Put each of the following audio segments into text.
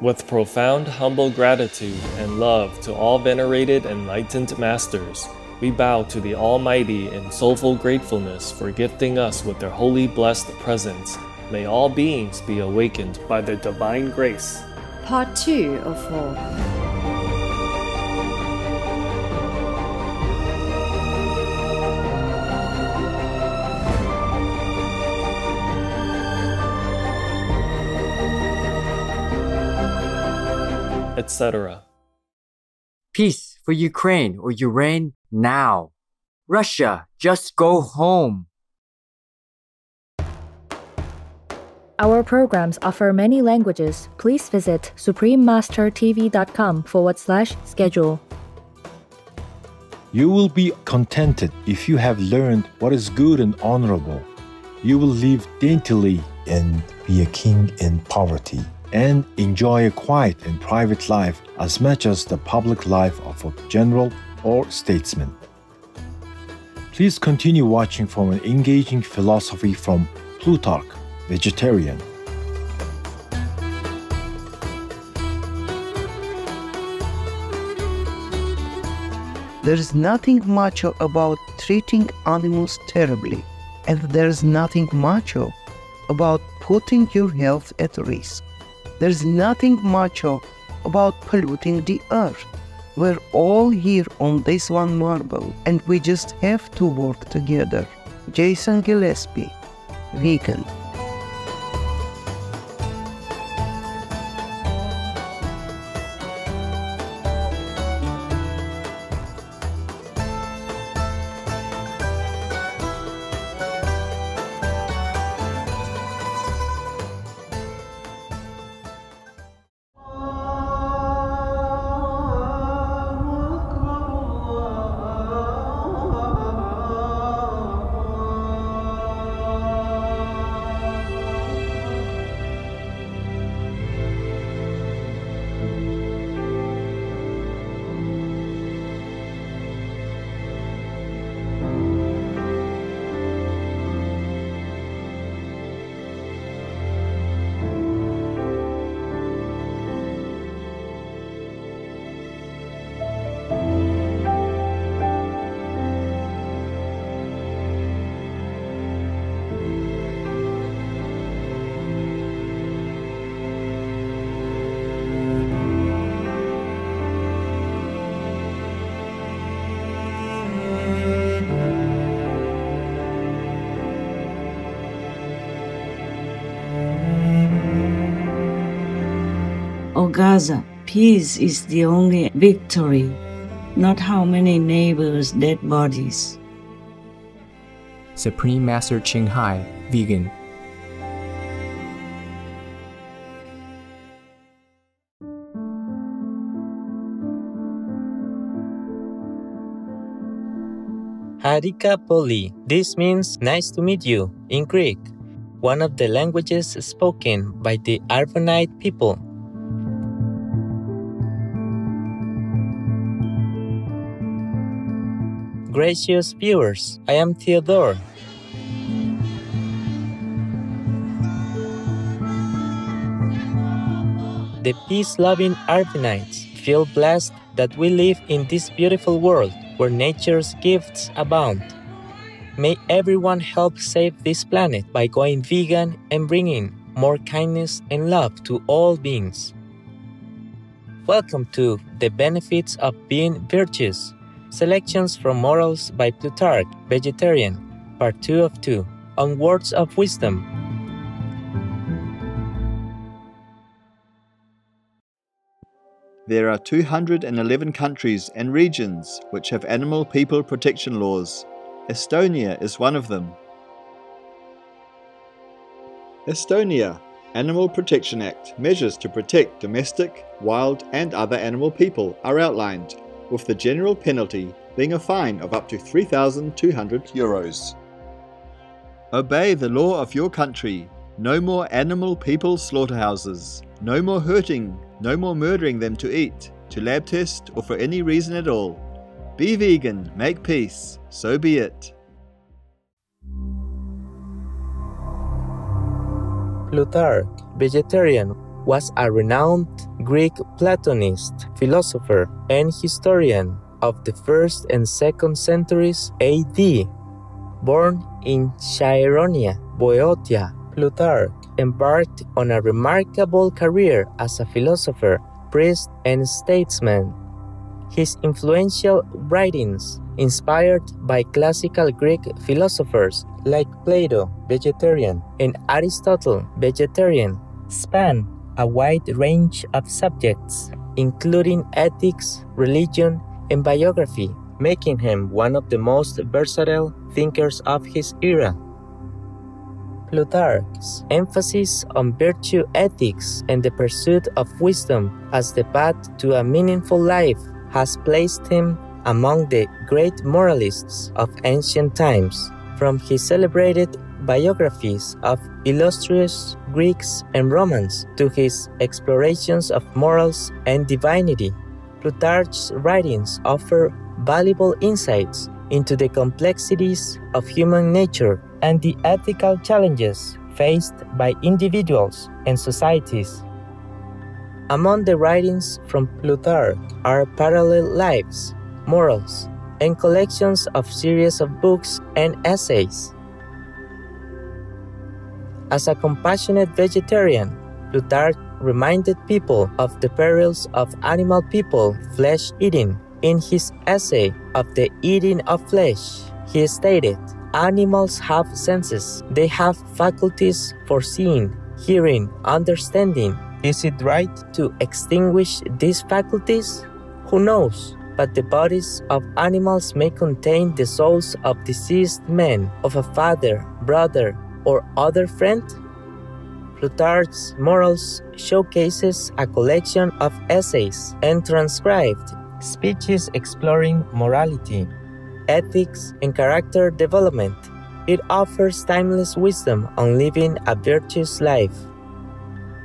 With profound humble gratitude and love to all venerated enlightened masters, we bow to the Almighty in soulful gratefulness for gifting us with their holy blessed presence. May all beings be awakened by their divine grace. Part 2 of 4. Etc. Peace for Ukraine or Ukraine now. Russia, just go home. Our programs offer many languages. Please visit suprememastertv.com/schedule. You will be contented if you have learned what is good and honorable. You will live daintily and be a king in poverty, and enjoy a quiet and private life as much as the public life of a general or statesman. Please continue watching from an engaging philosophy from Plutarch, vegetarian. There is nothing macho about treating animals terribly, and there is nothing macho about putting your health at risk. There's nothing macho about polluting the earth. We're all here on this one marble, and we just have to work together. Jason Gillespie, vegan. O Gaza, peace is the only victory, not how many neighbors' dead bodies. Supreme Master Ching Hai, vegan. Harika Poli. This means nice to meet you in Greek, one of the languages spoken by the Arvanite people. Gracious viewers, I am Theodore. The peace-loving Arvanites feel blessed that we live in this beautiful world where nature's gifts abound. May everyone help save this planet by going vegan and bringing more kindness and love to all beings. Welcome to The Benefits of Being Virtuous. Selections from Morals by Plutarch, Vegetarian, Part 2 of 2, on Words of Wisdom. There are 211 countries and regions which have animal people protection laws. Estonia is one of them. Estonia Animal Protection Act measures to protect domestic, wild and other animal people are outlined, with the general penalty being a fine of up to 3,200 euros. Obey the law of your country. No more animal people slaughterhouses. No more hurting, no more murdering them to eat, to lab test or for any reason at all. Be vegan, make peace, so be it. Plutarch, Vegetarian, was a renowned Greek Platonist, philosopher, and historian of the 1st and 2nd centuries AD. Born in Chaeronea, Boeotia, Plutarch embarked on a remarkable career as a philosopher, priest, and statesman. His influential writings, inspired by classical Greek philosophers like Plato, vegetarian, and Aristotle, vegetarian, span a wide range of subjects, including ethics, religion, and biography, making him one of the most versatile thinkers of his era. Plutarch's emphasis on virtue ethics and the pursuit of wisdom as the path to a meaningful life has placed him among the great moralists of ancient times. From his celebrated biographies of illustrious Greeks and Romans to his explorations of morals and divinity, Plutarch's writings offer valuable insights into the complexities of human nature and the ethical challenges faced by individuals and societies. Among the writings from Plutarch are parallel lives, morals, and collections of series of books and essays. As a compassionate vegetarian, Plutarch reminded people of the perils of animal people flesh eating. In his essay of the eating of flesh, he stated, "Animals have senses. They have faculties for seeing, hearing, understanding. Is it right to extinguish these faculties? Who knows? But the bodies of animals may contain the souls of deceased men, of a father, brother, or other friend." Plutarch's Morals showcases a collection of essays and transcribed speeches exploring morality, ethics, and character development. It offers timeless wisdom on living a virtuous life.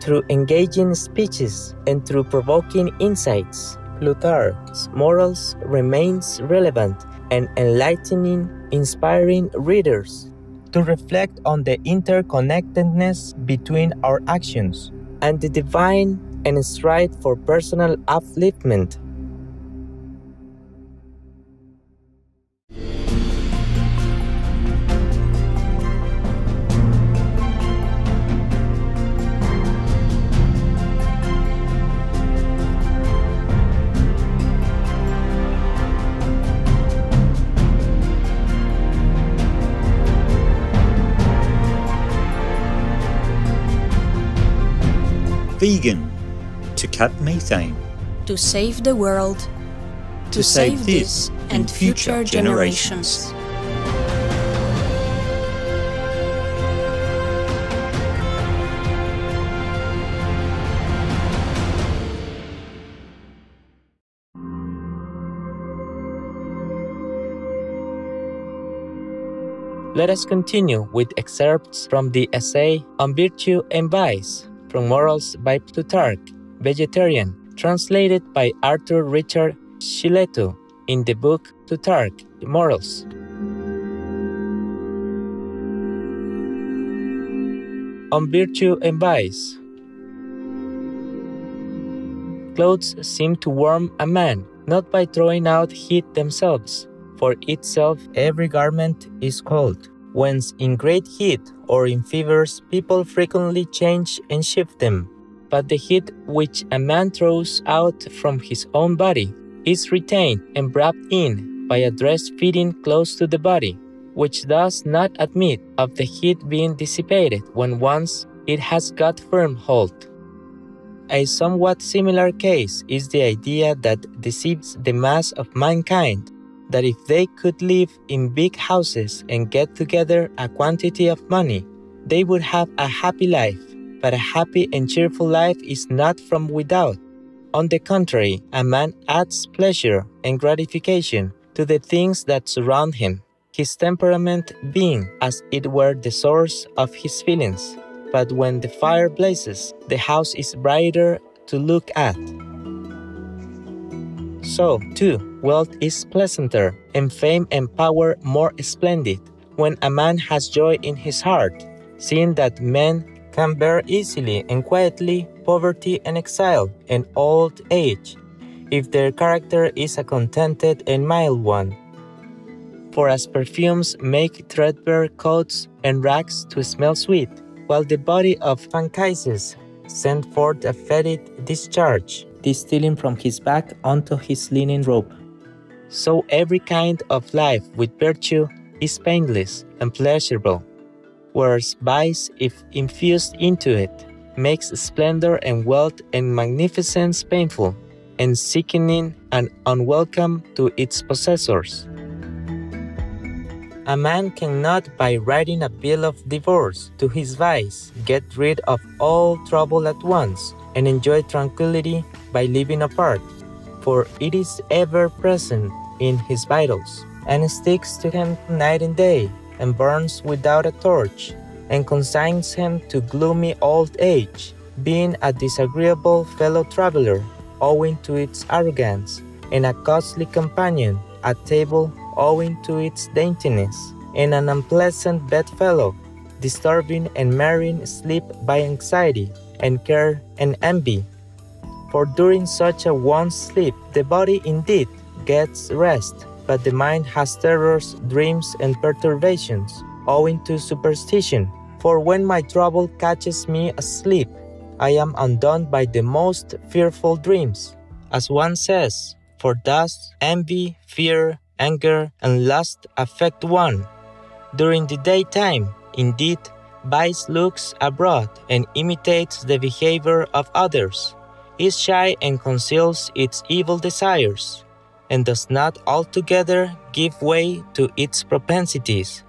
Through engaging speeches and through provoking insights, Plutarch's Morals remains relevant and enlightening, inspiring readers to reflect on the interconnectedness between our actions and the divine and strive for personal upliftment. Vegan, to cut methane, to save the world, to save this and future generations. Let us continue with excerpts from the essay on Virtue and Vice from Morals by Plutarch, vegetarian, translated by Arthur Richard Shileto in the book Plutarch, Morals. On Virtue and Vice. Clothes seem to warm a man, not by throwing out heat themselves. For itself every garment is cold. Whence in great heat or in fevers people frequently change and shift them. But the heat which a man throws out from his own body is retained and wrapped in by a dress fitting close to the body, which does not admit of the heat being dissipated when once it has got firm hold. A somewhat similar case is the idea that deceives the mass of mankind, that if they could live in big houses and get together a quantity of money, they would have a happy life. But a happy and cheerful life is not from without. On the contrary, a man adds pleasure and gratification to the things that surround him, his temperament being as it were the source of his feelings. But when the fire blazes, the house is brighter to look at. So, too, wealth is pleasanter, and fame and power more splendid, when a man has joy in his heart, seeing that men can bear easily and quietly poverty and exile and old age, if their character is a contented and mild one. For as perfumes make threadbare coats and rags to smell sweet, while the body of Anchises sent forth a fetid discharge, distilling from his back unto his linen robe. So every kind of life with virtue is painless and pleasurable, whereas vice, if infused into it, makes splendor and wealth and magnificence painful, and sickening and unwelcome to its possessors. A man cannot, by writing a bill of divorce to his vice, get rid of all trouble at once, and enjoy tranquility by living apart, for it is ever present in his vitals, and sticks to him night and day, and burns without a torch, and consigns him to gloomy old age, being a disagreeable fellow-traveler, owing to its arrogance, and a costly companion at table, owing to its daintiness, and an unpleasant bedfellow, disturbing and marring sleep by anxiety, and care and envy. For during such a one's sleep, the body indeed gets rest, but the mind has terrors, dreams, and perturbations, owing to superstition. For when my trouble catches me asleep, I am undone by the most fearful dreams. As one says, for thus envy, fear, anger, and lust affect one. During the daytime, indeed, vice looks abroad and imitates the behavior of others, is shy and conceals its evil desires, and does not altogether give way to its propensities,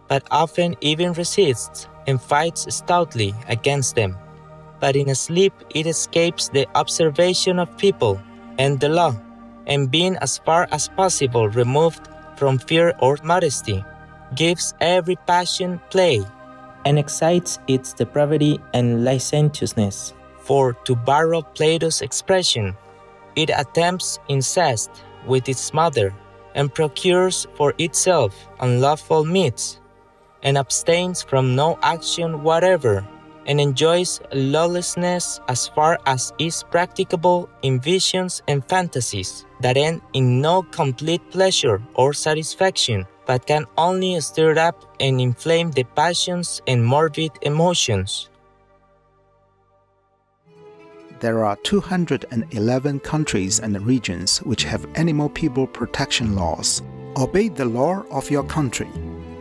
but often even resists and fights stoutly against them. But in sleep it escapes the observation of people and the law, and being as far as possible removed from fear or modesty, gives every passion play, and excites its depravity and licentiousness. For, to borrow Plato's expression, it attempts incest with its mother, and procures for itself unlawful meats, and abstains from no action whatever, and enjoys lawlessness as far as is practicable in visions and fantasies, that end in no complete pleasure or satisfaction, but can only stir up and inflame the passions and morbid emotions. There are 211 countries and regions which have animal people protection laws. Obey the law of your country.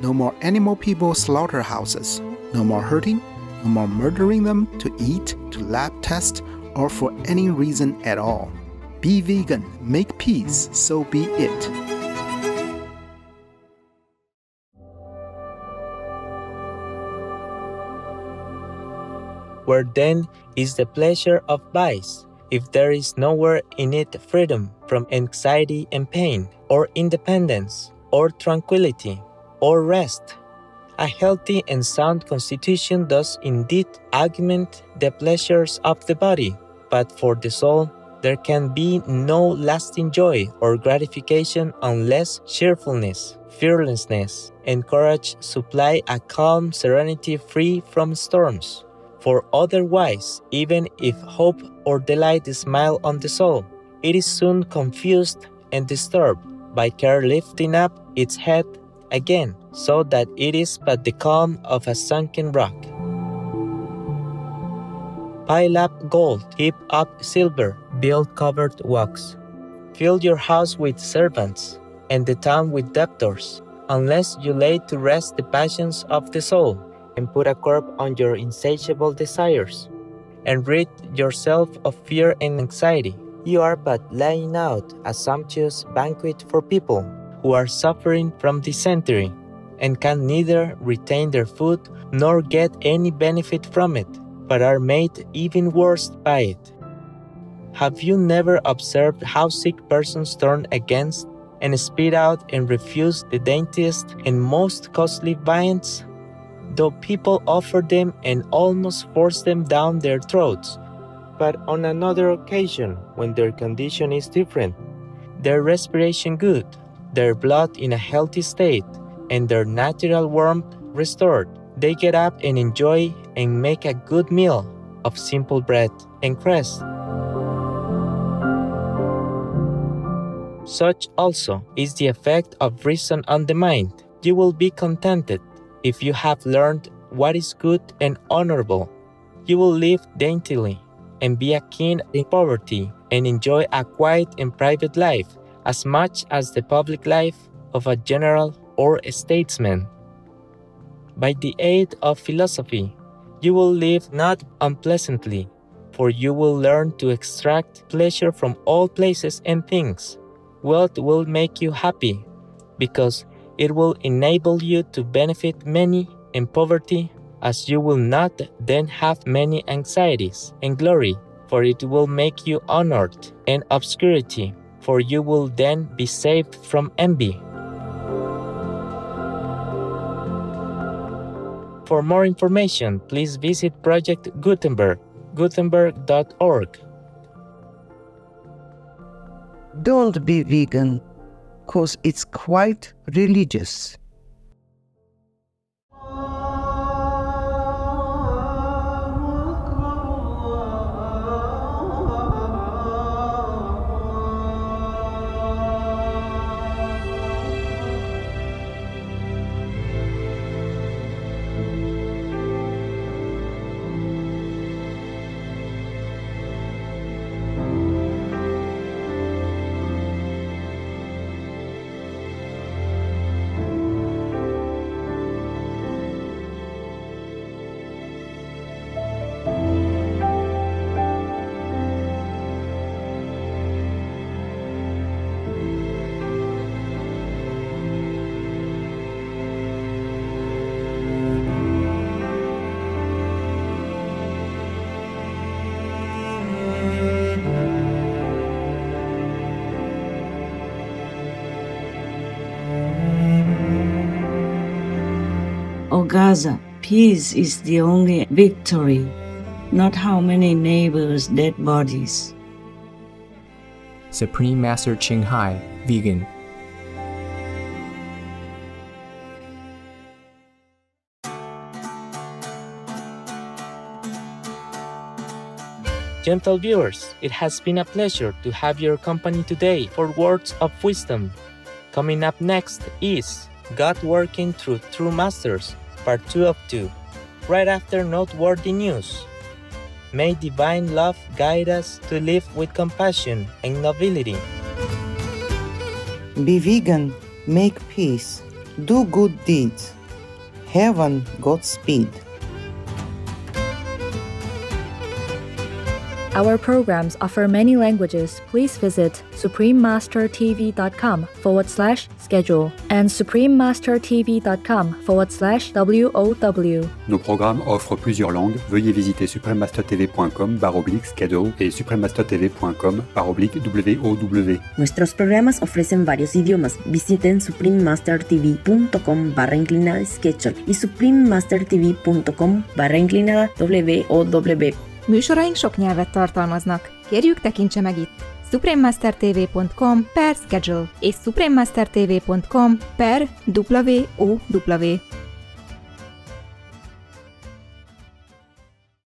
No more animal people slaughterhouses. No more hurting. No more murdering them to eat, to lab test, or for any reason at all. Be vegan, make peace, so be it. Where then is the pleasure of vice, if there is nowhere in it freedom from anxiety and pain, or independence, or tranquility, or rest? A healthy and sound constitution does indeed augment the pleasures of the body, but for the soul there can be no lasting joy or gratification unless cheerfulness, fearlessness, and courage supply a calm serenity free from storms. For otherwise, even if hope or delight smile on the soul, it is soon confused and disturbed by care lifting up its head again, so that it is but the calm of a sunken rock. Pile up gold, heap up silver, build covered walks. Fill your house with servants, and the town with debtors, unless you lay to rest the passions of the soul, and put a curb on your insatiable desires, and rid yourself of fear and anxiety. You are but laying out a sumptuous banquet for people who are suffering from dysentery, and can neither retain their food nor get any benefit from it, but are made even worse by it. Have you never observed how sick persons turn against and spit out and refuse the daintiest and most costly viands? Though people offer them and almost force them down their throats, but on another occasion, when their condition is different, their respiration good, their blood in a healthy state, and their natural warmth restored, they get up and enjoy and make a good meal of simple bread, and crest. Such also is the effect of reason on the mind. You will be contented if you have learned what is good and honorable. You will live daintily and be a king in poverty and enjoy a quiet and private life as much as the public life of a general or a statesman. By the aid of philosophy, you will live not unpleasantly, for you will learn to extract pleasure from all places and things. Wealth will make you happy, because it will enable you to benefit many, and poverty, as you will not then have many anxieties, and glory, for it will make you honored, and obscurity, for you will then be saved from envy. For more information, please visit Project Gutenberg, gutenberg.org. Don't be vegan, cause it's quite religious. O Gaza, peace is the only victory, not how many neighbors' dead bodies. Supreme Master Ching Hai, vegan. Gentle viewers, it has been a pleasure to have your company today for Words of Wisdom. Coming up next is God Working Through True Masters, Part 2 of 2, right after noteworthy news. May divine love guide us to live with compassion and nobility. Be vegan, make peace, do good deeds. Heaven, Godspeed. Our programs offer many languages. Please visit suprememastertv.com/schedule and suprememastertv.com/WOW. Nos programmes offrent plusieurs langues. Veuillez visiter suprememastertv.com/schedule et suprememastertv.com/WOW. Nuestros programas ofrecen varios idiomas. Visiten suprememastertv.com/schedule y suprememastertv.com/WOW. Műsoraink sok nyelvet tartalmaznak. Kérjük, tekintse meg itt suprememastertv.com/schedule és suprememastertv.com/WOW.